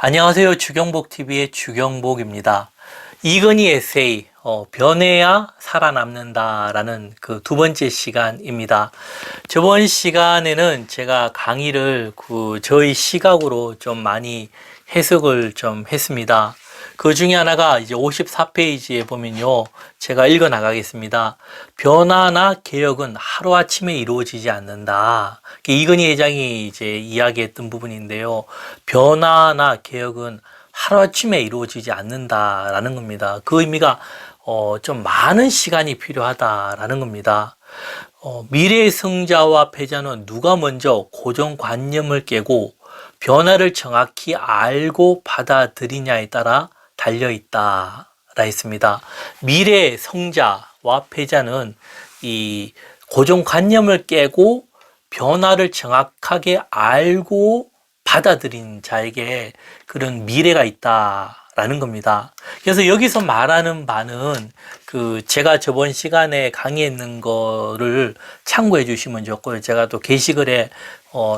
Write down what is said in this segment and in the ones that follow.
안녕하세요. 주경복TV의 주경복입니다. 이건희 에세이, 변해야 살아남는다 라는 그 두 번째 시간입니다. 저번 시간에는 제가 강의를 저희 시각으로 좀 많이 해석을 좀 했습니다. 그 중에 하나가 이제 54페이지에 보면요. 제가 읽어 나가겠습니다. 변화나 개혁은 하루아침에 이루어지지 않는다. 이건희 회장이 이제 이야기했던 부분인데요. 변화나 개혁은 하루아침에 이루어지지 않는다라는 겁니다. 그 의미가 좀 많은 시간이 필요하다라는 겁니다. 미래의 승자와 패자는 누가 먼저 고정관념을 깨고 변화를 정확히 알고 받아들이냐에 따라 달려있다 라 했습니다. 미래의 성자와 패자는 이 고정관념을 깨고 변화를 정확하게 알고 받아들인 자에게 그런 미래가 있다라는 겁니다. 그래서 여기서 말하는 바는 제가 저번 시간에 강의했는 거를 참고해 주시면 좋고요. 제가 또 게시글에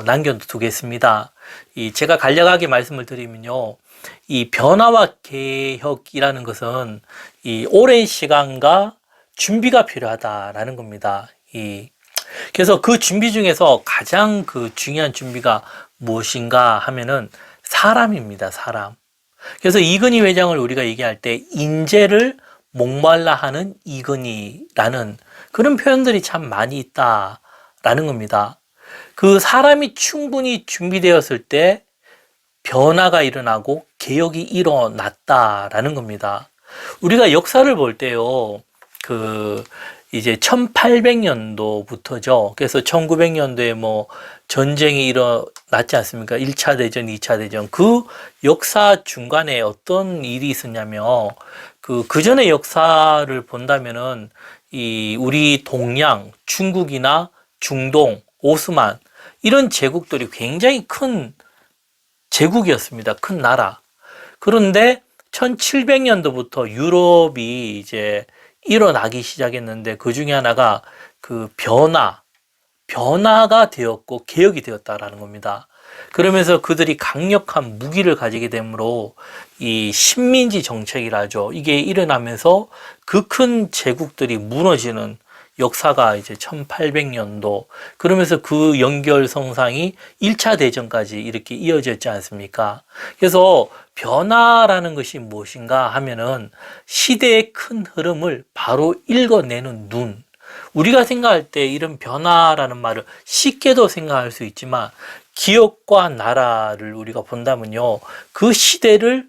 남겨두겠습니다. 제가 간략하게 말씀을 드리면요. 이 변화와 개혁이라는 것은 이 오랜 시간과 준비가 필요하다라는 겁니다. 그래서 그 준비 중에서 가장 중요한 준비가 무엇인가 하면은 사람입니다. 사람. 그래서 이건희 회장을 우리가 얘기할 때 인재를 목말라 하는 이건희라는 그런 표현들이 참 많이 있다라는 겁니다. 그 사람이 충분히 준비되었을 때 변화가 일어나고 개혁이 일어났다라는 겁니다. 우리가 역사를 볼 때요, 이제 1800년도부터죠. 그래서 1900년도에 전쟁이 일어났지 않습니까? 1차 대전, 2차 대전. 그 역사 중간에 어떤 일이 있었냐면, 그 전의 역사를 본다면은, 우리 동양, 중국이나 중동, 오스만, 이런 제국들이 굉장히 큰 제국이었습니다. 큰 나라. 그런데 1700년도부터 유럽이 이제 일어나기 시작했는데 그 중에 하나가 변화가 되었고 개혁이 되었다라는 겁니다. 그러면서 그들이 강력한 무기를 가지게 되므로 이 식민지 정책이라죠. 이게 일어나면서 그 큰 제국들이 무너지는 역사가 이제 1800년도 그러면서 그 연결선상이 1차 대전까지 이렇게 이어졌지 않습니까? 그래서 변화라는 것이 무엇인가 하면은 시대의 큰 흐름을 바로 읽어내는 눈. 우리가 생각할 때 이런 변화라는 말을 쉽게도 생각할 수 있지만 기업과 나라를 우리가 본다면요. 그 시대를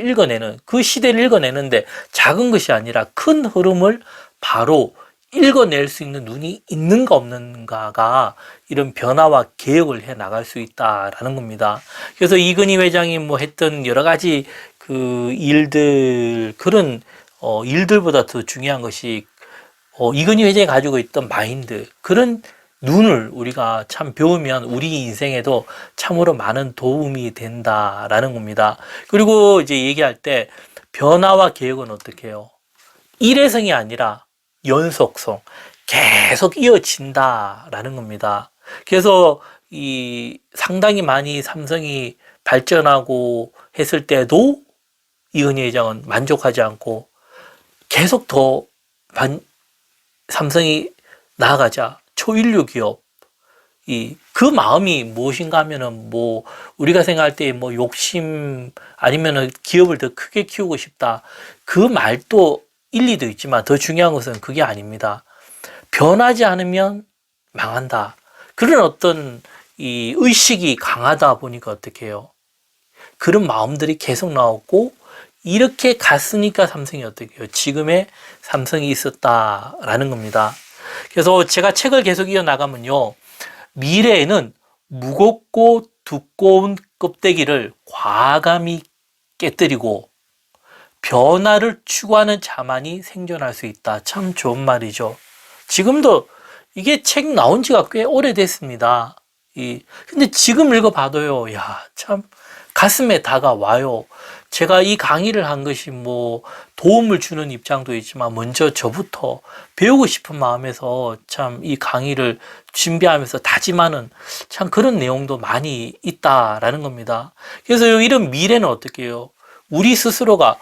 읽어내는 그 시대를 읽어내는데 작은 것이 아니라 큰 흐름을 바로 읽어낼 수 있는 눈이 있는가 없는가가 이런 변화와 개혁을 해 나갈 수 있다라는 겁니다. 그래서 이건희 회장이 했던 여러 가지 일들, 그런 일들보다 더 중요한 것이 이건희 회장이 가지고 있던 마인드, 그런 눈을 우리가 참 배우면 우리 인생에도 참으로 많은 도움이 된다라는 겁니다. 그리고 이제 얘기할 때 변화와 개혁은 어떻게 해요? 일회성이 아니라 연속성, 계속 이어진다라는 겁니다. 그래서 상당히 많이 삼성이 발전하고 했을 때도 이건희 회장은 만족하지 않고 계속 더 삼성이 나아가자, 초일류 기업, 그 마음이 무엇인가 하면은 우리가 생각할 때 욕심 아니면은 기업을 더 크게 키우고 싶다. 그 말도 일리도 있지만 더 중요한 것은 그게 아닙니다. 변하지 않으면 망한다. 그런 어떤 의식이 강하다 보니까 어떻게 해요? 그런 마음들이 계속 나오고 이렇게 갔으니까 삼성이 어떻게 해요? 지금의 삼성이 있었다라는 겁니다. 그래서 제가 책을 계속 이어나가면요. 미래에는 무겁고 두꺼운 껍데기를 과감히 깨뜨리고 변화를 추구하는 자만이 생존할 수 있다. 참 좋은 말이죠. 지금도 이게 책 나온 지가 꽤 오래됐습니다. 근데 지금 읽어봐도요, 참 가슴에 다가와요. 제가 이 강의를 한 것이 뭐 도움을 주는 입장도 있지만 먼저 저부터 배우고 싶은 마음에서 참 이 강의를 준비하면서 다짐하는 참 그런 내용도 많이 있다라는 겁니다. 그래서 이런 미래는 어떻게 해요? 우리 스스로가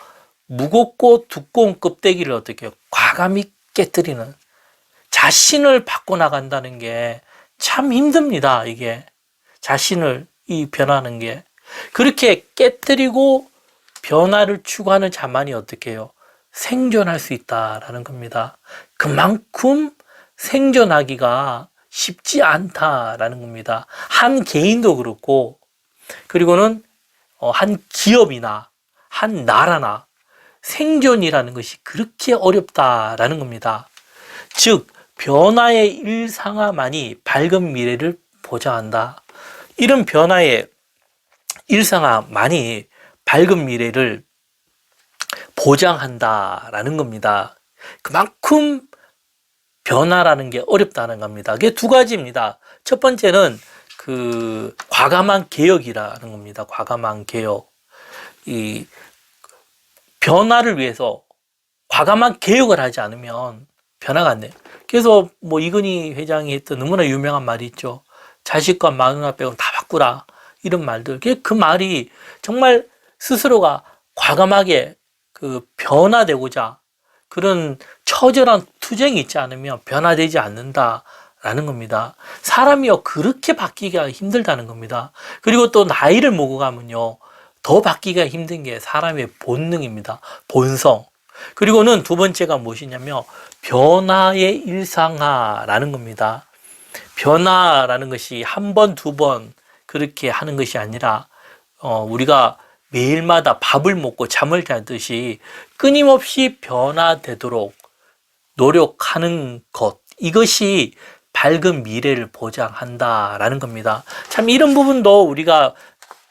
무겁고 두꺼운 껍데기를 어떻게 해요? 과감히 깨뜨리는, 자신을 바꿔나간다는 게 참 힘듭니다. 이게 자신을 변하는 게 그렇게 깨뜨리고 변화를 추구하는 자만이 어떻게 해요? 생존할 수 있다라는 겁니다. 그만큼 생존하기가 쉽지 않다라는 겁니다. 한 개인도 그렇고, 그리고는 한 기업이나 한 나라나 생존이라는 것이 그렇게 어렵다라는 겁니다. 즉, 변화의 일상화만이 밝은 미래를 보장한다. 이런 변화의 일상화만이 밝은 미래를 보장한다라는 겁니다. 그만큼 변화라는 게 어렵다는 겁니다. 그게 두 가지입니다. 첫 번째는 과감한 개혁이라는 겁니다. 과감한 개혁. 이 변화를 위해서 과감한 개혁을 하지 않으면 변화가 안 돼요. 그래서 뭐 이건희 회장이 했던 너무나 유명한 말이 있죠. 자식과 마누라 빼고는 다 바꾸라. 이런 말들. 그 말이 정말 스스로가 과감하게 변화되고자 그런 처절한 투쟁이 있지 않으면 변화되지 않는다라는 겁니다. 사람이요, 그렇게 바뀌기가 힘들다는 겁니다. 그리고 또 나이를 먹어가면요, 더 바뀌기가 힘든 게 사람의 본능입니다. 본성. 그리고는 두 번째가 무엇이냐면 변화의 일상화라는 겁니다. 변화라는 것이 한 번, 두 번 그렇게 하는 것이 아니라 우리가 매일마다 밥을 먹고 잠을 자듯이 끊임없이 변화되도록 노력하는 것, 이것이 밝은 미래를 보장한다라는 겁니다. 참 이런 부분도 우리가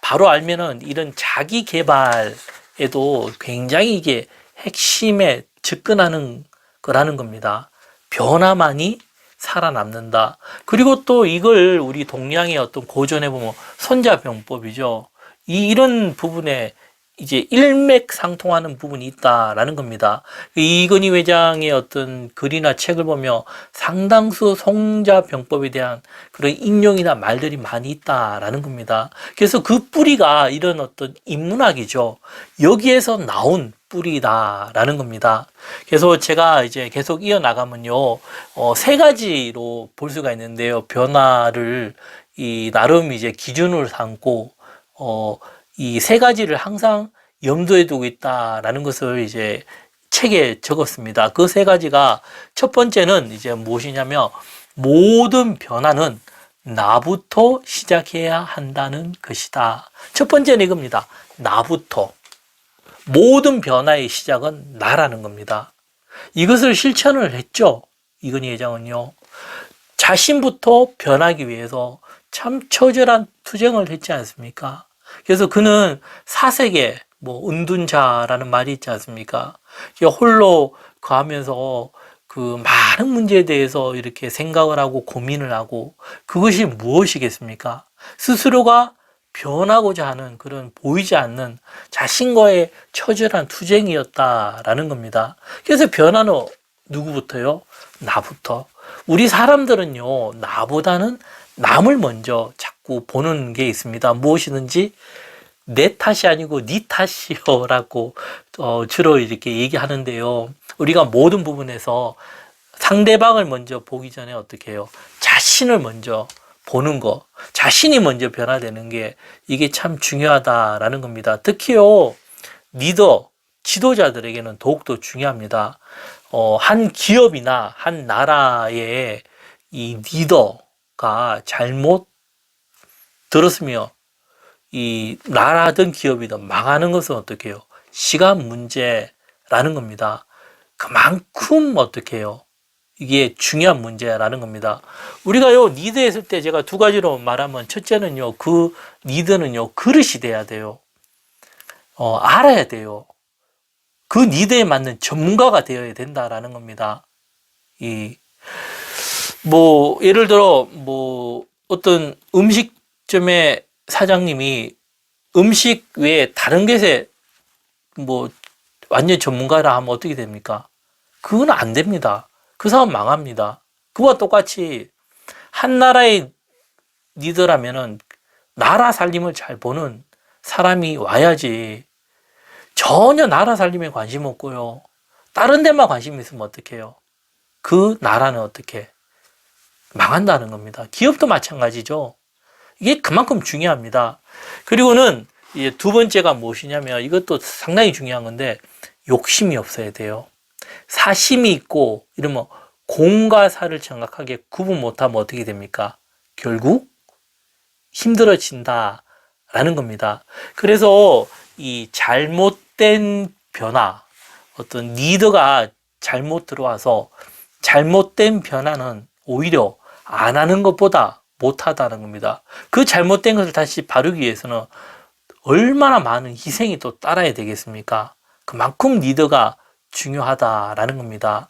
바로 알면은 이런 자기 개발에도 굉장히 이게 핵심에 접근하는 거라는 겁니다. 변화만이 살아남는다. 그리고 또 이걸 우리 동양의 어떤 고전에 보면 손자병법이죠. 이런 부분에 이제 일맥상통하는 부분이 있다라는 겁니다. 이건희 회장의 어떤 글이나 책을 보면 상당수 손자병법에 대한 그런 인용이나 말들이 많이 있다라는 겁니다. 그래서 그 뿌리가 이런 어떤 인문학이죠. 여기에서 나온 뿌리다라는 겁니다. 그래서 제가 이제 계속 이어나가면요, 세 가지로 볼 수가 있는데요. 변화를 나름 이제 기준으로 삼고, 이 세 가지를 항상 염두에 두고 있다라는 것을 이제 책에 적었습니다. 그 세 가지가 첫 번째는 이제 무엇이냐면 모든 변화는 나부터 시작해야 한다는 것이다. 첫 번째는 이겁니다. 나부터. 모든 변화의 시작은 나라는 겁니다. 이것을 실천을 했죠. 이건희 회장은요. 자신부터 변하기 위해서 참 처절한 투쟁을 했지 않습니까? 그래서 그는 사색에 은둔자라는 말이 있지 않습니까? 홀로 가면서 그 많은 문제에 대해서 이렇게 생각을 하고 고민을 하고, 그것이 무엇이겠습니까? 스스로가 변하고자 하는 그런 보이지 않는 자신과의 처절한 투쟁이었다라는 겁니다. 그래서 변화는 누구부터요? 나부터. 우리 사람들은요, 나보다는 남을 먼저 자꾸 보는 게 있습니다. 무엇이든지 내 탓이 아니고 네 탓이요라고 주로 이렇게 얘기하는데요. 우리가 모든 부분에서 상대방을 먼저 보기 전에 어떻게 해요? 자신을 먼저 보는 거, 자신이 먼저 변화되는 게 이게 참 중요하다라는 겁니다. 특히요, 리더, 지도자들에게는 더욱더 중요합니다. 한 기업이나 한 나라의 이 리더가 잘못 들었으면 이 나라든 기업이든 망하는 것은 어떻게 해요? 시간 문제라는 겁니다. 그만큼 어떻게 해요? 이게 중요한 문제라는 겁니다. 우리가요, 리드했을 때 제가 두 가지로 말하면, 첫째는요, 그 리드는요, 그릇이 돼야 돼요. 알아야 돼요. 그 리드에 맞는 전문가가 되어야 된다라는 겁니다. 예를 들어, 어떤 음식점의 사장님이 음식 외에 다른 것에 뭐 완전 전문가라 하면 어떻게 됩니까? 그건 안 됩니다. 그 사람 망합니다. 그와 똑같이 한 나라의 리더라면은 나라 살림을 잘 보는 사람이 와야지. 전혀 나라 살림에 관심 없고요. 다른 데만 관심 있으면 어떡해요? 그 나라는 어떻게 망한다는 겁니다. 기업도 마찬가지죠. 이게 그만큼 중요합니다. 그리고는 이제 두 번째가 무엇이냐면 이것도 상당히 중요한 건데 욕심이 없어야 돼요. 사심이 있고 이러면 공과 사를 정확하게 구분 못하면 어떻게 됩니까? 결국 힘들어진다라는 겁니다. 그래서 이 잘못된 변화, 어떤 리더가 잘못 들어와서 잘못된 변화는 오히려 안 하는 것보다 못하다는 겁니다. 그 잘못된 것을 다시 바르기 위해서는 얼마나 많은 희생이 또 따라야 되겠습니까? 그만큼 리더가 중요하다라는 겁니다.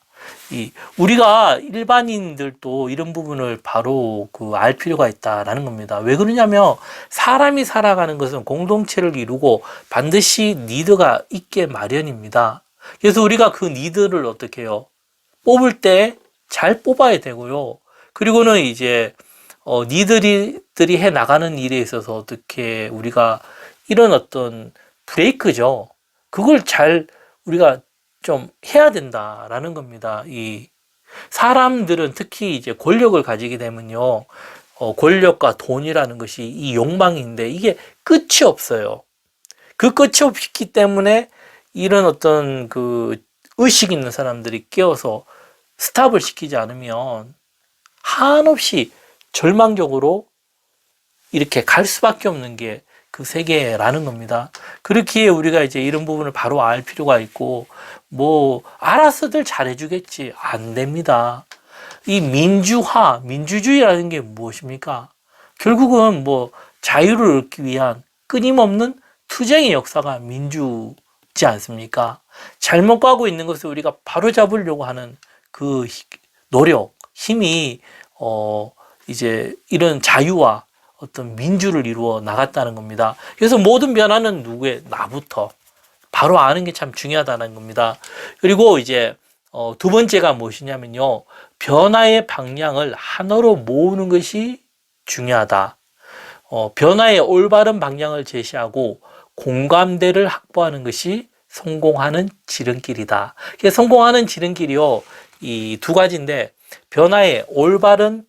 우리가 일반인들도 이런 부분을 바로 알 필요가 있다라는 겁니다. 왜 그러냐면 사람이 살아가는 것은 공동체를 이루고 반드시 리더가 있게 마련입니다. 그래서 우리가 그 리더를 어떻게 해요? 뽑을 때 잘 뽑아야 되고요. 그리고는 이제 니들이 해 나가는 일에 있어서 어떻게 우리가 이런 어떤 브레이크죠. 그걸 잘 우리가 좀 해야 된다라는 겁니다. 이 사람들은 특히 이제 권력을 가지게 되면요. 권력과 돈이라는 것이 이 욕망인데 이게 끝이 없어요. 그 끝이 없기 때문에 이런 어떤 그 의식 있는 사람들이 끼어서 스탑을 시키지 않으면 한없이 절망적으로 이렇게 갈 수밖에 없는 게 그 세계라는 겁니다. 그렇기에 우리가 이제 이런 부분을 바로 알 필요가 있고, 뭐, 알아서들 잘해주겠지. 안 됩니다. 이 민주주의라는 게 무엇입니까? 결국은 뭐, 자유를 얻기 위한 끊임없는 투쟁의 역사가 민주지 않습니까? 잘못 가고 있는 것을 우리가 바로잡으려고 하는 그 노력, 힘이, 이제 이런 자유와 어떤 민주를 이루어 나갔다는 겁니다. 그래서 모든 변화는 누구의? 나부터. 바로 아는 게 참 중요하다는 겁니다. 그리고 이제, 두 번째가 무엇이냐면요. 변화의 방향을 하나로 모으는 것이 중요하다. 변화의 올바른 방향을 제시하고 공감대를 확보하는 것이 성공하는 지름길이다. 성공하는 지름길이요. 이 두 가지인데, 변화의 올바른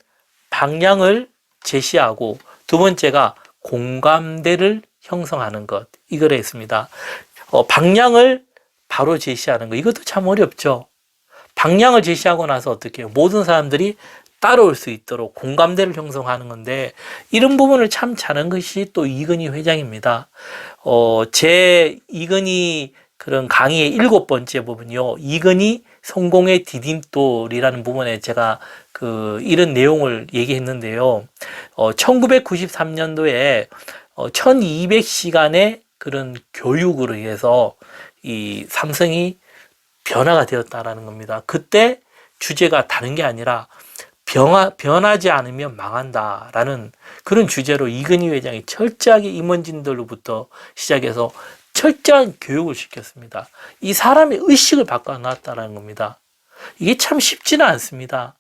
방향을 제시하고 두 번째가 공감대를 형성하는 것. 이걸 했습니다. 방향을 바로 제시하는 것. 이것도 참 어렵죠. 방향을 제시하고 나서 어떻게 해요? 모든 사람들이 따라올 수 있도록 공감대를 형성하는 건데 이런 부분을 참 잘한 것이 또 이건희 회장입니다. 제 이건희 그런 강의의 7번째 부분이요. 이건희 성공의 디딤돌이라는 부분에 제가 이런 내용을 얘기했는데요. 1993년도에 1200시간의 그런 교육으로 인해서 이 삼성이 변화가 되었다라는 겁니다. 그때 주제가 다른 게 아니라 변하지 않으면 망한다라는 그런 주제로 이건희 회장이 철저하게 임원진들로부터 시작해서 철저한 교육을 시켰습니다. 이 사람의 의식을 바꿔놨다는 겁니다. 이게 참 쉽지는 않습니다.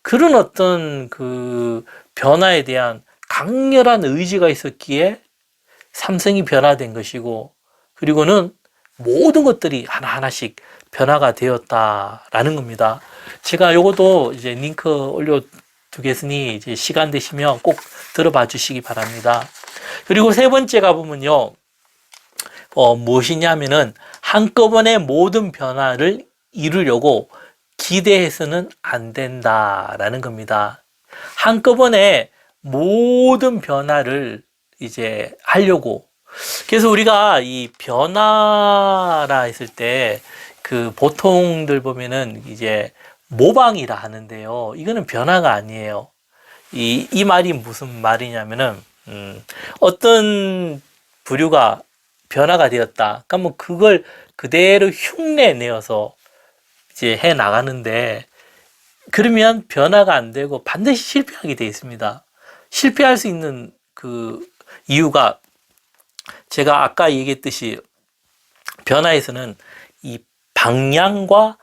그런 어떤 그 변화에 대한 강렬한 의지가 있었기에 삼성이 변화된 것이고, 그리고는 모든 것들이 하나하나씩 변화가 되었다라는 겁니다. 제가 요것도 이제 링크 올려두겠으니 이제 시간 되시면 꼭 들어봐 주시기 바랍니다. 그리고 세 번째가 보면요. 무엇이냐면은 한꺼번에 모든 변화를 이루려고 기대해서는 안 된다라는 겁니다. 한꺼번에 모든 변화를 이제 하려고. 그래서 우리가 이 변화라 했을 때 보통들 보면은 이제 모방이라 하는데요. 이거는 변화가 아니에요. 이 말이 무슨 말이냐면은, 어떤 부류가 변화가 되었다. 그러면 그걸 그대로 흉내 내어서 이제 해 나가는데, 그러면 변화가 안 되고 반드시 실패하게 되어 있습니다. 실패할 수 있는 그 이유가 제가 아까 얘기했듯이 변화에서는 이 방향과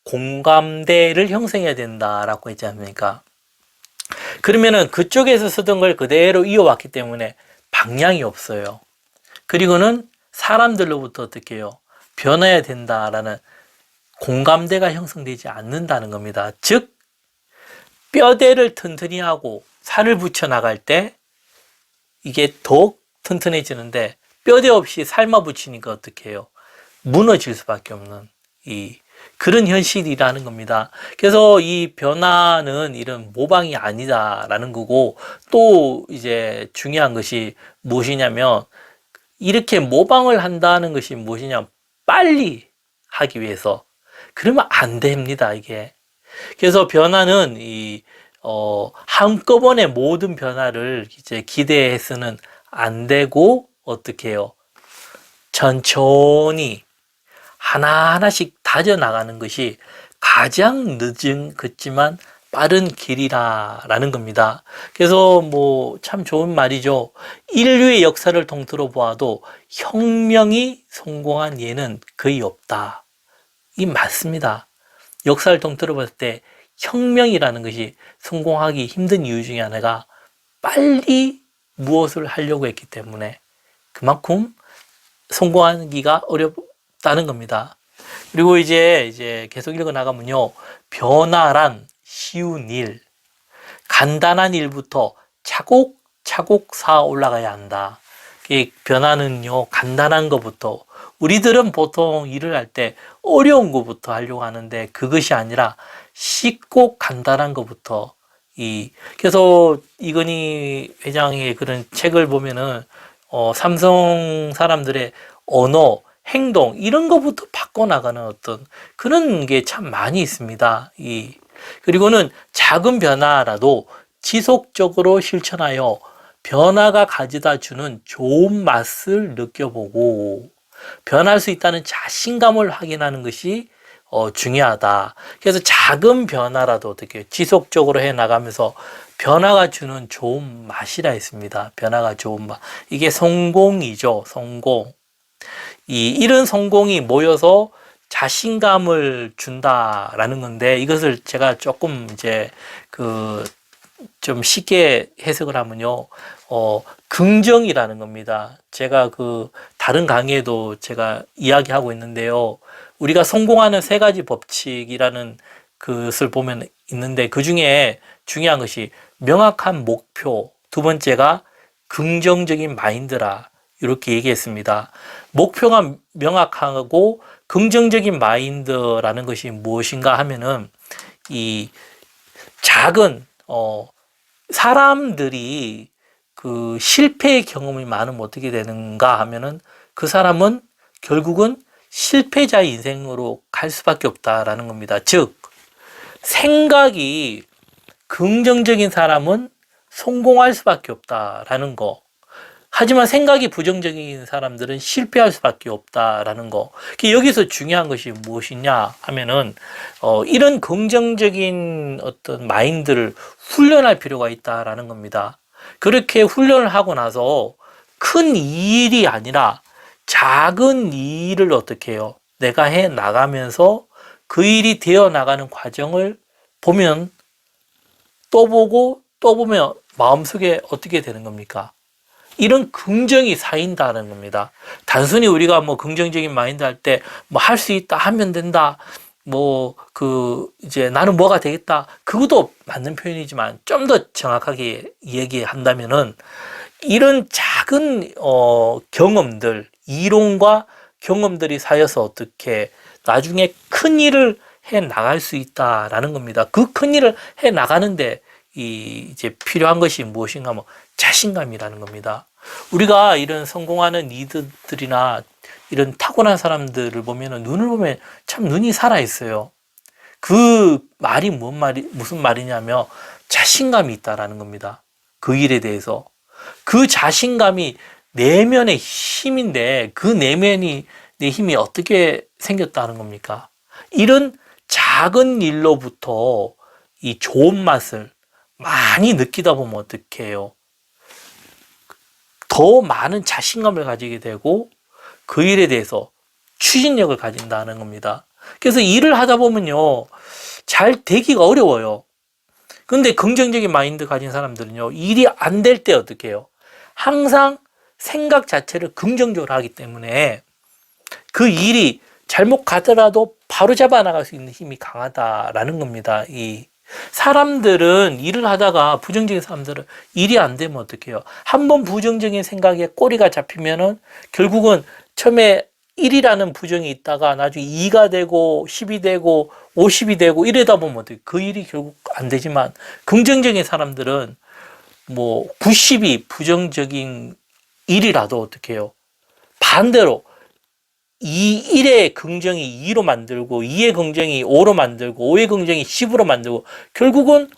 공감대를 형성해야 된다라고 했지 않습니까? 그러면은 그쪽에서 쓰던 걸 그대로 이어왔기 때문에 방향이 없어요. 그리고는 사람들로부터 어떻게 해요? 변해야 된다라는 공감대가 형성되지 않는다는 겁니다. 즉, 뼈대를 튼튼히 하고 살을 붙여 나갈 때 이게 더욱 튼튼해지는데 뼈대 없이 삶아 붙이니까 어떻게 해요? 무너질 수밖에 없는 그런 현실이라는 겁니다. 그래서 이 변화는 이런 모방이 아니다라는 거고, 또 이제 중요한 것이 무엇이냐면, 이렇게 모방을 한다는 것이 무엇이냐, 빨리 하기 위해서. 그러면 안 됩니다, 이게. 그래서 변화는 한꺼번에 모든 변화를 이제 기대해서는 안 되고, 어떻게 해요? 천천히 하나하나씩 다져나가는 것이 가장 늦은 그치만 빠른 길이라는 겁니다. 그래서 뭐 참 좋은 말이죠. 인류의 역사를 통틀어 보아도 혁명이 성공한 예는 거의 없다. 이 맞습니다. 역사를 통틀어 봤을 때 혁명이라는 것이 성공하기 힘든 이유 중에 하나가 빨리 무엇을 하려고 했기 때문에 그만큼 성공하기가 어렵다는 겁니다. 그리고 이제 계속 읽어 나가면요. 변화란 쉬운 일, 간단한 일부터 차곡차곡 쌓아 올라가야 한다. 이 변화는요, 간단한 것부터, 우리들은 보통 일을 할 때 어려운 것부터 하려고 하는데 그것이 아니라 쉽고 간단한 것부터 그래서 이건희 회장의 그런 책을 보면은 삼성 사람들의 언어, 행동 이런 것부터 바꿔나가는 어떤 그런 게 참 많이 있습니다. 그리고는 작은 변화라도 지속적으로 실천하여 변화가 가져다 주는 좋은 맛을 느껴보고 변할 수 있다는 자신감을 확인하는 것이 중요하다. 그래서 작은 변화라도 어떻게 지속적으로 해 나가면서 변화가 주는 좋은 맛이라 했습니다. 변화가 좋은 맛. 이게 성공이죠. 성공. 이런 성공이 모여서 자신감을 준다라는 건데 이것을 제가 조금 이제 좀 쉽게 해석을 하면요. 긍정이라는 겁니다. 제가 다른 강의에도 제가 이야기하고 있는데요. 우리가 성공하는 세 가지 법칙이라는 것을 보면 있는데 그 중에 중요한 것이 명확한 목표, 두 번째가 긍정적인 마인드라 이렇게 얘기했습니다. 목표가 명확하고 긍정적인 마인드라는 것이 무엇인가 하면은 이 작은 사람들이 실패의 경험이 많으면 어떻게 되는가 하면은 그 사람은 결국은 실패자의 인생으로 갈 수밖에 없다라는 겁니다. 즉 생각이 긍정적인 사람은 성공할 수밖에 없다라는 거. 하지만 생각이 부정적인 사람들은 실패할 수밖에 없다라는 거. 여기서 중요한 것이 무엇이냐 하면은 이런 긍정적인 어떤 마인드를 훈련할 필요가 있다라는 겁니다. 그렇게 훈련을 하고 나서 큰 일이 아니라 작은 일을 어떻게 해요? 내가 해 나가면서 그 일이 되어 나가는 과정을 보면 또 보고 또 보면 마음속에 어떻게 되는 겁니까? 이런 긍정이 쌓인다는 겁니다. 단순히 우리가 뭐 긍정적인 마인드 할 때 뭐 할 수 있다 하면 된다. 이제 나는 뭐가 되겠다. 그것도 맞는 표현이지만 좀 더 정확하게 얘기한다면은 이런 작은 경험들, 이론과 경험들이 쌓여서 어떻게 나중에 큰 일을 해 나갈 수 있다라는 겁니다. 그 큰 일을 해 나가는데 이제 필요한 것이 무엇인가 하면 자신감이라는 겁니다. 우리가 이런 성공하는 리더들이나 이런 타고난 사람들을 보면은 눈을 보면 참 눈이 살아 있어요. 그 말이 무슨 말이냐면 자신감이 있다라는 겁니다. 그 일에 대해서. 그 자신감이 내면의 힘인데 그 내면이 내 힘이 어떻게 생겼다는 겁니까? 이런 작은 일로부터 이 좋은 맛을 많이 느끼다 보면 어떻게 해요? 더 많은 자신감을 가지게 되고 그 일에 대해서 추진력을 가진다는 겁니다. 그래서 일을 하다 보면요, 잘 되기가 어려워요. 근데 긍정적인 마인드 가진 사람들은요, 일이 안 될 때 어떻게 해요? 항상 생각 자체를 긍정적으로 하기 때문에 그 일이 잘못 가더라도 바로 잡아 나갈 수 있는 힘이 강하다라는 겁니다. 이 사람들은 일을 하다가 부정적인 사람들은 일이 안 되면 어떡해요? 한번 부정적인 생각에 꼬리가 잡히면은 결국은 처음에 1이라는 부정이 있다가 나중에 2가 되고 10이 되고 50이 되고 이러다 보면 어떡해요? 그 일이 결국 안 되지만 긍정적인 사람들은 뭐 90이 부정적인 일이라도 어떻게 해요? 반대로 1의 긍정이 2로 만들고 2의 긍정이 5로 만들고 5의 긍정이 10으로 만들고 결국은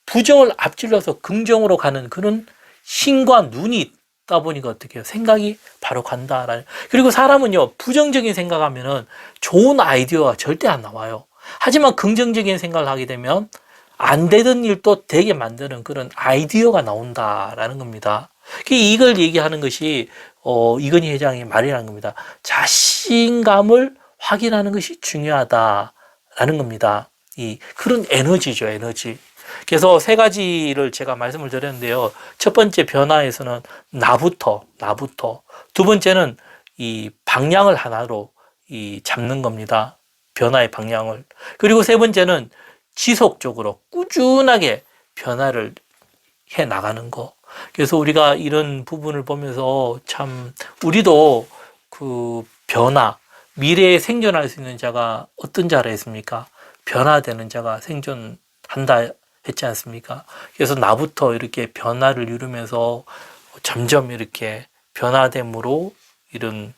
부정을 앞질러서 긍정으로 가는 그런 신과 눈이 있다 보니까 어떻게 해요? 생각이 바로 간다라는. 그리고 사람은요, 부정적인 생각하면은 좋은 아이디어가 절대 안 나와요. 하지만 긍정적인 생각을 하게 되면 안 되던 일도 되게 만드는 그런 아이디어가 나온다라는 겁니다. 이걸 얘기하는 것이 이건희 회장의 말이라는 겁니다. 자신감을 확인하는 것이 중요하다라는 겁니다. 그런 에너지죠, 에너지. 그래서 세 가지를 제가 말씀을 드렸는데요. 첫 번째 변화에서는 나부터. 두 번째는 이 방향을 하나로 잡는 겁니다. 변화의 방향을. 그리고 세 번째는 지속적으로 꾸준하게 변화를 해 나가는 거. 그래서 우리가 이런 부분을 보면서 참 우리도 그 변화, 미래에 생존할 수 있는 자가 어떤 자라 했습니까? 변화되는 자가 생존한다 했지 않습니까? 그래서 나부터 이렇게 변화를 이루면서 점점 이렇게 변화됨으로 이런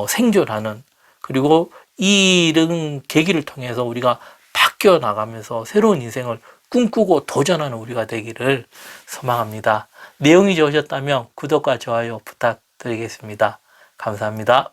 생존하는, 그리고 이런 계기를 통해서 우리가 바뀌어 나가면서 새로운 인생을 꿈꾸고 도전하는 우리가 되기를 소망합니다. 내용이 좋으셨다면 구독과 좋아요 부탁드리겠습니다. 감사합니다.